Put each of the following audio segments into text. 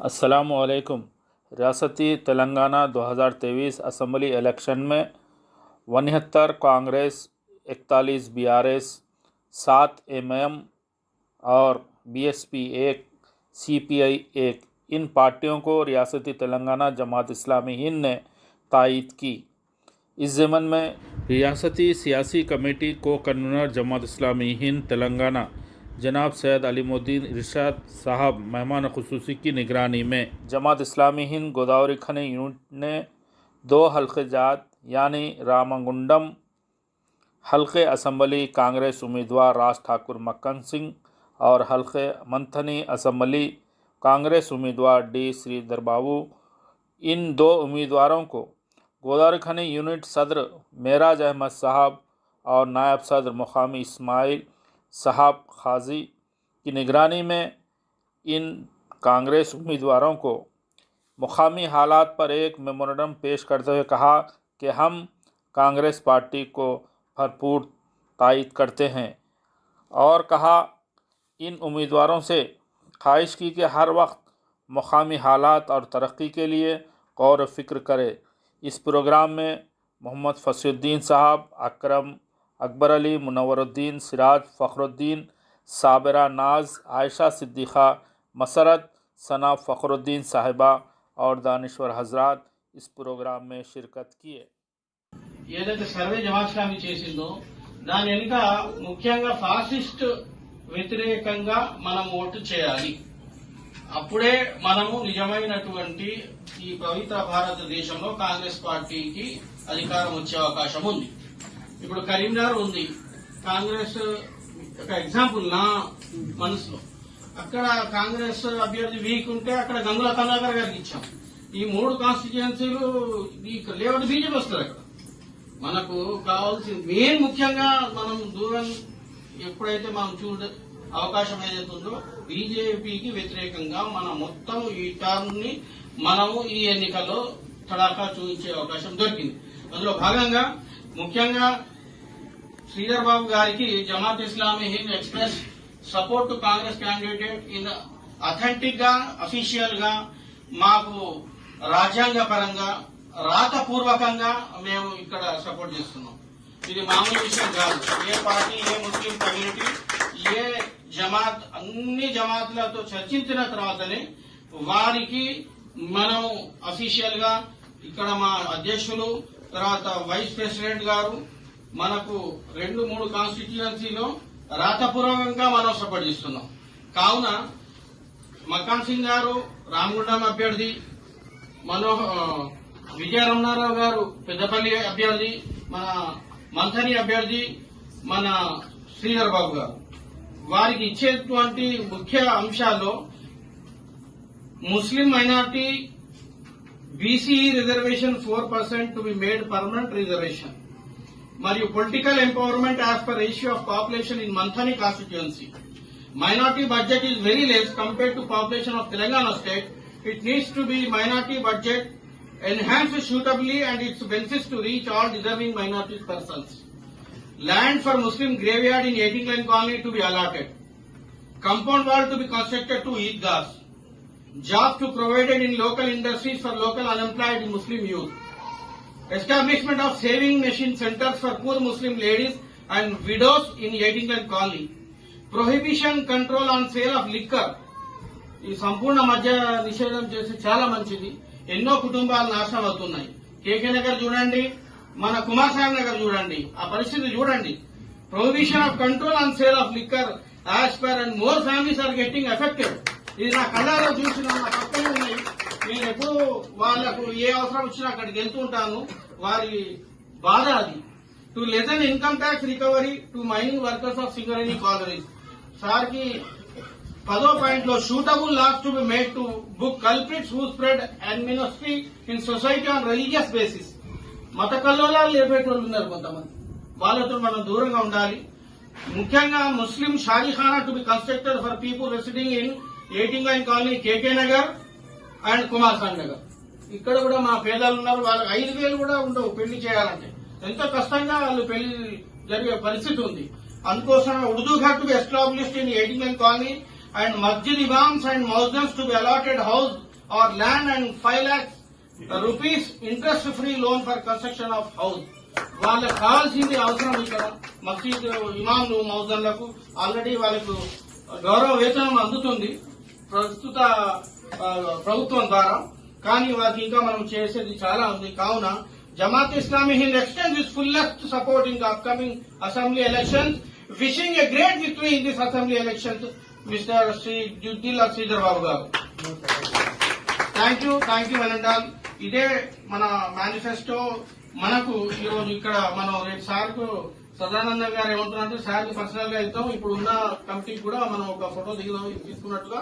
अस्सलामुअलैकुम। रियासती Telangana 2023 assembly election में 69 कांग्रेस, 41 बीआरएस, 7 एमएम और बीएसपी 1, सीपीआई 1 इन पार्टियों को रियासती तेलंगाना जमात इस्लामी हिंद ने तायद की। इस ज़मन में रियासती सियासी कमेटी को कन्वीनर जमात इस्लामी हिंद तेलंगाना जनाब सैयद अलीमुद्दीन इरशाद साहब मेहमान खुसूसी की निगरानी में जमात इस्लामी हिंद गोदावरी खनी यूनिट ने 2 हल्के जात यानी रामगुंडम हल्के असम्बली कांग्रेस उम्मीदवार राज ठाकुर मक्कन सिंह और हल्के मंथनी असम्बली कांग्रेस उम्मीदवार डी श्रीधर बाबू, इन 2 उम्मीदवारों को गोदावरी खनी यूनिट सदर मेराज अहमद साहब और नायब सदर मुकामी इस्माइल साहब खाजी की निगरानी में इन कांग्रेस उम्मीदवारों को मुकामी हालात पर एक मेमोरेंडम पेश करते हुए कहा कि हम कांग्रेस पार्टी को भरपूर तायद करते हैं और कहा इन उम्मीदवारों से ख्वाहिश की कि हर वक्त मुकामी हालात और तरक्की के लिए गौर फ़िक्र करे। इस प्रोग्राम में मोहम्मद फसीउद्दीन साहब, अकरम अकबर अली, मुनव्वरुद्दीन, सिराज फ़खरुद्दीन, साबिरा नाज, आयशा सिद्दीक़ा, मसरत, सना फ़खरुद्दीन साहिबा और दानिश्वर हजरात इस प्रोग्राम में शिरकत किए। ఏదైతే సర్వే జమాత్ ఇస్లామీ చేసిందో దాని వెనుక ముఖ్యంగా ఫాసిస్ట్ వ్యతిరేకంగా మనం ఓటు చేయాలి. అప్పుడే మనము నిజమైనటువంటి ఈ పవిత్ర భారతదేశంలో కాంగ్రెస్ పార్టీకి అధికారం వచ్చే అవకాశం ఉంది. ఇప్పుడు కరీంనగర్ ఉంది, కాంగ్రెస్ ఒక ఎగ్జాంపుల్ నా మనసులో, అక్కడ కాంగ్రెస్ అభ్యర్థి వీక్ ఉంటే అక్కడ గంగుల కమలాకర్ గారికి ఇచ్చాం. ఈ 3 కాన్స్టిట్యుయెన్సీలు లేవట్ బీజేపీ వస్తుంది. అక్కడ మనకు కావాల్సింది మెయిన్ ముఖ్యంగా మనం దూరం ఎప్పుడైతే మనం అవకాశం ఏదైతే ఉందో బీజేపీకి వ్యతిరేకంగా మనం మొత్తం ఈ టర్మ్ ని మనము ఈ ఎన్నికల్లో తడాకా చూపించే అవకాశం దొరికింది. అందులో భాగంగా ముఖ్యంగా శ్రీధర్ బాబు గారికి Jamaat Islami Hind express support to Congress candidate in authentic గా, అఫీషియల్ గా, మాకు రాజ్యాంగ పరంగా, రాతపూర్వకంగా మేము ఇక్కడ సపోర్ట్ చేస్తున్నాం. ఇది మామూలు విషయం కాదు. ఏ పార్టీ, ఏ ముస్లిం కమ్యూనిటీ, ఏ జమాత్, అన్ని జమాత్లతో చర్చించిన తర్వాతనే వారికి మనం అఫీషియల్ గా ఇక్కడ మా అధ్యక్షులు, తర్వాత వైస్ ప్రెసిడెంట్ గారు మనకు 2-3 కాన్స్టిట్యుయెన్సీలో రాతపూర్వకంగా మనం సపోర్ట్ చేస్తున్నాం. కావున మక్కాన్ సింగ్ గారు రామగుండం అభ్యర్థి, విజయరమణారావు గారు పెద్దపల్లి అభ్యర్థి, మన మంథని అభ్యర్థి, మన శ్రీధర్ బాబు గారు, వారికి ఇచ్చేటువంటి ముఖ్య అంశాల్లో Muslim minority BC reservation 4% to be made permanent reservation మరియు political empowerment as per ratio of population in Manthani constituency. Minority budget is very less compared to population of Telangana state. It needs to be minority budget enhanced suitably and its benefits to reach all deserving minority persons. Land for Muslim graveyard in 18 Line Colony to be allotted. Compound wall to be constructed to Eidgahs. Jobs to provided in local industries for local unemployed Muslim youth. Establishment of saving machine centers for poor Muslim ladies and widows in 18 Line Colony. Prohibition control on sale of liquor. ఈ సంపూర్ణ మద్య నిషేధం చేసి చాలా మంచిది. ఎన్నో కుటుంబాలు నాశనం అవుతున్నాయి. కేకే నగర్ చూడండి, మన కుమార్ సాగర్ నగర్ చూడండి, ఆ పరిస్థితి చూడండి. Prohibition of control on sale of liquor as per and more families are getting affected. ఇది నా కళ్ళలో చూసిన నా పక్కనే ఉన్నాయి. నేను ఎప్పుడు వాళ్లకు ఏ అవసరం వచ్చినా అక్కడికి వెళ్తుంటాను. వారి బాధ అది. To lessen income tax recovery to mining workers of Singareni colonies. Sir కి 10వ పాయింట్ లో suitable laws to be made to book culprits who spread administry in society on religious basis. మత కల్లోలాలు లేపేటోళ్ళు ఉన్నారు కొంతమంది, వాళ్ళతో మనం దూరంగా ఉండాలి. ముఖ్యంగా Muslim shadikhana to be constructed for people residing in 18 Line colony, KK Nagar and Kumar Sagar Nagar. ఇక్కడ కూడా మా పేదలు ఉన్నారు, వాళ్ళకి 5,000 కూడా ఉండవు పెళ్లి చేయాలంటే. ఎంతో కష్టంగా వాళ్ళు పెళ్లి జరిగే పరిస్థితి ఉంది. అందుకోసం Urdu ghat to be established in 18 Line colony and masjid imams and muezzins to be allotted house or land and 5 lakhs rupees interest free loan for construction of house. వాళ్ళకి కావాల్సింది అవసరం ఇక్కడ మసీద్ ఇమాంలు మౌజన్లకు ఆల్రెడీ వాళ్ళకు గౌరవ వేతనం అందుతుంది ప్రస్తుత ప్రభుత్వం ద్వారా, కానీ వారికి ఇంకా మనం చేసేది చాలా ఉంది. కావున Jamaat Islami Hind extends its fullest support in the upcoming assembly elections, wishing a great victory in this assembly elections mister Shri జిల్లా శ్రీధర్ బాబు గారు. థ్యాంక్ యూ వెనండాల్. ఇదే మన మేనిఫెస్టో. మనకు ఈరోజు ఇక్కడ మనం రేపు సార్కు సదానంద గారు ఏమంటున్నారంటే సార్కి పర్సనల్ గా ఇద్దాం, ఇప్పుడు ఉన్న కమిటీకి కూడా మనం ఒక ఫోటో తీసుకున్నట్టుగా.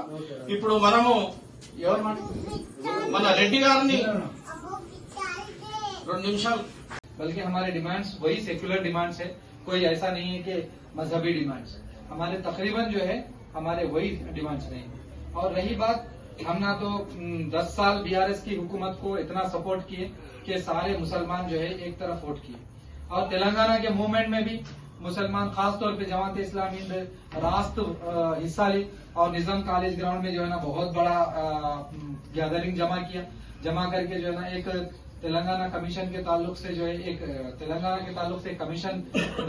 ఇప్పుడు మనము ఎవరు మన రెడ్డి గారిని 2 నిమిషాలు. बल्कि हमारे डिमांड्स वही सेक्युलर डिमांड्स है, कोई ऐसा नहीं है कि मजहबी डिमांड्स है. हमारे तकरीबन जो है हमारे वही डिमांड्स नहीं. और रही बात, हम ना तो 10 साल बीआरएस की हुकूमत को इतना सपोर्ट किए कि सारे मुसलमान जो है एक तरफ वोट किए, और तेलंगाना के मूवमेंट में भी मुसलमान खास तौर पे जमात इस्लामी हिंद रास्त हिस्सा ली, और निजाम कॉलेज ग्राउंड में जो है ना बहुत बड़ा गैदरिंग जमा करके जो है ना एक तेलंगाना कमीशन के ताल्लुक से जो है एक तेलंगाना के ताल्लुक से एक कमीशन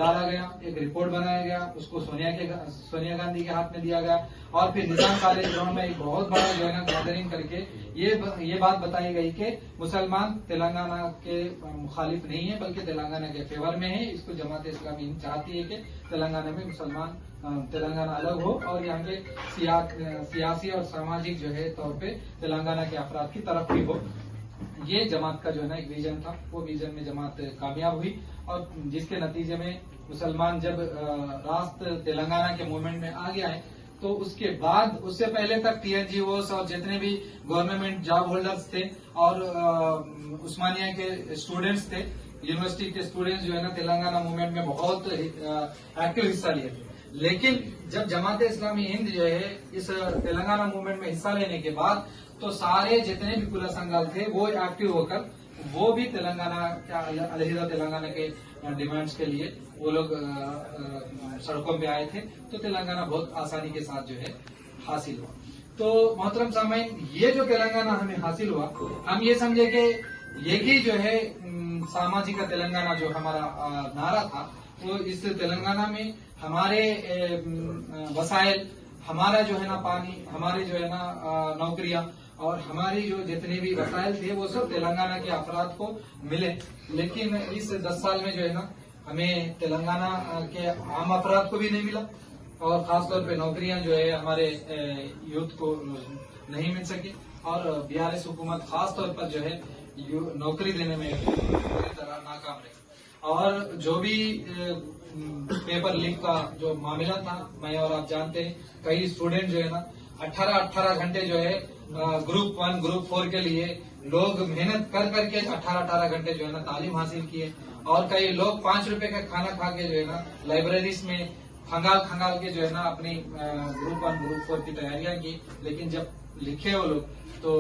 डाला गया, एक रिपोर्ट बनाया गया, उसको सोनिया गांधी के हाथ में दिया गया, और फिर निजाम कॉलेज ग्राउंड में एक बहुत बड़ा जो है ना गैदरिंग करके ये बात बताई गई कि मुसलमान तेलंगाना के मुखालिफ नहीं है बल्कि तेलंगाना के फेवर में है. इसको जमात इस्लामी चाहती है कि तेलंगाना में मुसलमान तेलंगाना अलग हो और यहाँ के सियासी और सामाजिक जो है तौर पे तेलंगाना के अफराद की तरक्की हो. ये जमात का जो है ना एक विजन था. वो विजन में जमात कामयाब हुई, और जिसके नतीजे में मुसलमान जब रास्त तेलंगाना के मूवमेंट में आ गया है, तो उसके बाद उससे पहले तक TNGOs और जितने भी गवर्नमेंट जॉब होल्डर्स थे और उस्मानिया के स्टूडेंट्स थे, यूनिवर्सिटी के स्टूडेंट्स जो है ना तेलंगाना मूवमेंट में बहुत एक्टिव हिस्सा लिए थे. लेकिन जब जमात इस्लामी हिंद जो है इस तेलंगाना मूवमेंट में हिस्सा लेने के बाद तो सारे जितने भी कुला संघाल थे वो एक्टिव होकर वो भी तेलंगाना अलहिदा तेलंगाना के डिमांड्स के लिए वो लोग सड़कों पे आए थे. तो तेलंगाना बहुत आसानी के साथ जो है हासिल हुआ. तो मोहतरम सामाईन, ये जो तेलंगाना हमें हासिल हुआ, हम ये समझे कि यही जो है सामाजिक तेलंगाना जो हमारा नारा था, वो इस तेलंगाना में हमारे वसाइल, हमारा जो है ना पानी, हमारे जो है ना नौकरियां और हमारी जो जितने भी वसाइल थे वो सब तेलंगाना के अफराद को मिले. लेकिन इस 10 साल में जो है ना हमें तेलंगाना के आम अफराद को भी नहीं मिला, और खासतौर पे नौकरियां जो है हमारे यूथ को नहीं मिल सकी, और बीआरएस हुकूमत खास तौर पर जो है नौकरी देने में पूरी तरह नाकाम रही. और जो भी पेपर लीक का जो मामला था, मैं और आप जानते हैं कई स्टूडेंट जो है ना 18 घंटे जो है ग्रुप 1 ग्रुप 4 के लिए लोग मेहनत कर करके 18 घंटे जो है ना तालीम हासिल किए, और कई लोग 5 रुपए का खाना खा के जो है ना लाइब्रेरीज में खंगाल के जो है ना अपनी ग्रुप 1 ग्रुप 4 की तैयारियां की. लेकिन जब लिखे वो लोग, तो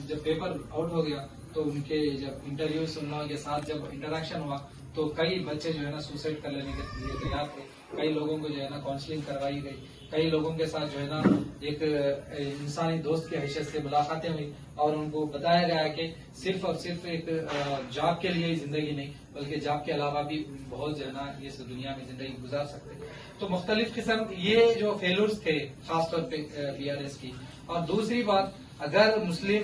जब पेपर आउट हो गया तो उनके जब इंटरव्यू उन लोगों के साथ जब इंटरेक्शन हुआ तो कई बच्चे जो है ना सुसाइड कर लेने के लिए तैयार थे. कई लोगों को जो है ना काउंसलिंग करवाई गई, कई लोगों के साथ जो है ना एक इंसानी दोस्त की हैसियत से मुलाकातें हुई, और उनको बताया गया कि सिर्फ और सिर्फ एक जॉब के लिए ही जिंदगी नहीं बल्कि जॉब के अलावा भी बहुत जो है ना इस दुनिया में जिंदगी गुजार सकते. तो मुख्तलिफ किस्म ये जो फेलर्स थे खासतौर पे बीआरएस की. और दूसरी बात, अगर मुस्लिम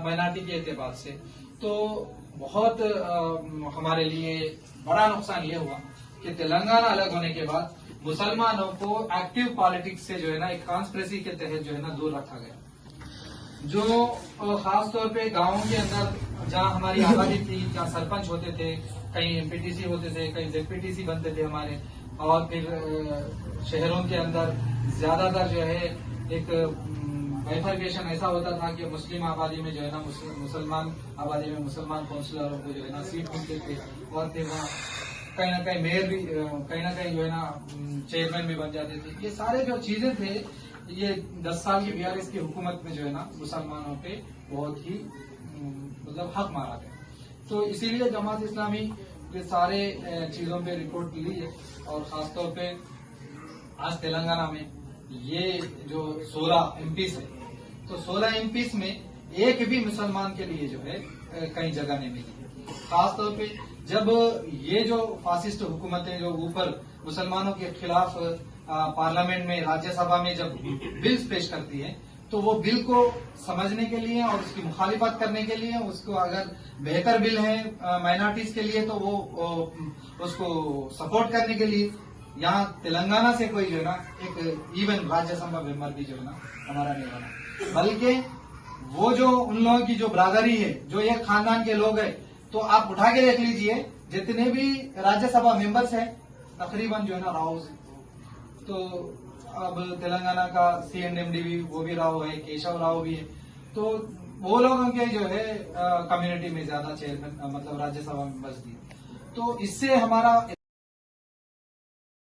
माइनॉरिटी के एतबार से तो बहुत हमारे लिए बड़ा नुकसान ये हुआ कि तेलंगाना अलग होने के बाद मुसलमानों को एक्टिव पॉलिटिक्स से जो है ना एक कॉन्स्पिरेसी के तहत जो है ना दूर रखा गया. जो खास तौर पे गांवों के अंदर जहां हमारी आबादी थी, जहां सरपंच होते थे, कहीं एमपीटीसी होते थे, कहीं जेडपीटीसी बनते थे हमारे, और फिर शहरों के अंदर ज्यादातर जो है एक बाइफर्केशन ऐसा होता था कि मुस्लिम आबादी में जो है ना मुसलमान आबादी में मुसलमान काउंसिलरों को जो है ना सीट मिलते थे, और फिर वहाँ कहीं ना कहीं मेयर भी कहीं ना कहीं जो है ना चेयरमैन भी बन जाते थे. ये सारे जो चीजें थे, ये 10 साल की बीआरएस की हुकूमत में जो है ना मुसलमानों पे बहुत ही मतलब हक मारा गया. तो इसीलिए जमात इस्लामी ये सारे चीजों पे रिपोर्ट ली है. और खासतौर पे आज तेलंगाना में ये जो 16 एमपीज है, तो 16 एमपीज में एक भी मुसलमान के लिए जो है कहीं जगह नहीं मिली है। खास तौर पे जब ये जो फासिस्ट हुकूमतें जो ऊपर मुसलमानों के खिलाफ पार्लियामेंट में राज्यसभा में जब बिल्स पेश करती है तो वो बिल को समझने के लिए और उसकी मुखालिफत करने के लिए, उसको अगर बेहतर बिल है माइनॉरिटीज के लिए तो वो उसको सपोर्ट करने के लिए यहाँ तेलंगाना से कोई जो है ना एक इवन राज्यसभा मेंबर भी जो है ना हमारा नहीं बना, बल्कि वो जो उन लोगों की जो बरादरी है, जो एक खानदान के लोग हैं, तो आप उठा के देख लीजिए जितने भी राज्यसभा मेंबर्स हैं तकरीबन जो है ना राव, तो अब तेलंगाना का CNMD भी वो भी राव है, केशव राव भी है, तो वो लोगों के जो है कम्युनिटी में ज्यादा चेयरमैन मतलब राज्यसभा मेंबर्स दिए, तो इससे हमारा